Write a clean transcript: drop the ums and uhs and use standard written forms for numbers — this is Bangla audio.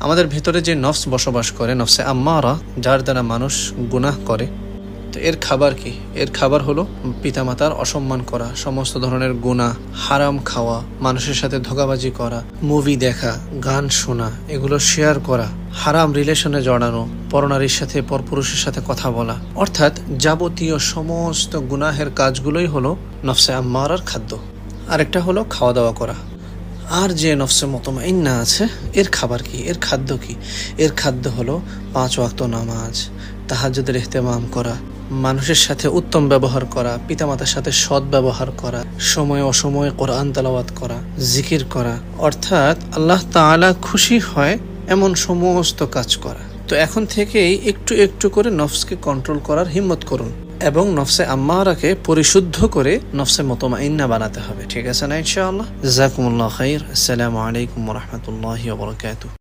আমাদের ভেতরে যে নফস বসবাস করে, নফসে আম্মারা, যার দ্বারা মানুষ গুনাহ করে, তো এর খাবার কি? এর খাবার হলো পিতামাতার অসম্মান করা, সমস্ত ধরনের গুনাহ, হারাম খাওয়া, মানুষের সাথে ধোঁকাবাজি করা, মুভি দেখা, গান শোনা, এগুলো শেয়ার করা, হারাম রিলেশনে জড়ানো, পরনারীর সাথে পরপুরুষের সাথে কথা বলা, অর্থাৎ যাবতীয় সমস্ত গুনাহের কাজগুলোই হলো নফসে আম্মারার খাদ্য। আরেকটা হলো খাওয়া দাওয়া করা। আর যে নফসে মুতমাইন্না আছে, এর খাবার কি? এর খাদ্য কি? এর খাদ্য হলো 5 ওয়াক্ত নামাজ, তাহাজ্জুদের ইহতিমাম করা, মানুষের সাথে উত্তম ব্যবহার করা, পিতামাতার সাথে সৎ ব্যবহার করা, সময় অসময়ে কোরআন তেলাওয়াত করা, জিকির করা, অর্থাৎ আল্লাহ তাআলা খুশি হয় এমন সমস্ত কাজ করা। তো এখন থেকেই একটু একটু করে নফসকে কন্ট্রোল করার হিম্মত করুন এবং নফসে আম্মারাকে পরিশুদ্ধ করে নফসে মুতমাইন্না বানাতে হবে। ঠিক আছে না ইনশাআল্লাহ? জাযাকুমুল্লাহু খাইর। আসসালামু আলাইকুম ওয়া রাহমাতুল্লাহি ওয়া বারাকাতুহু।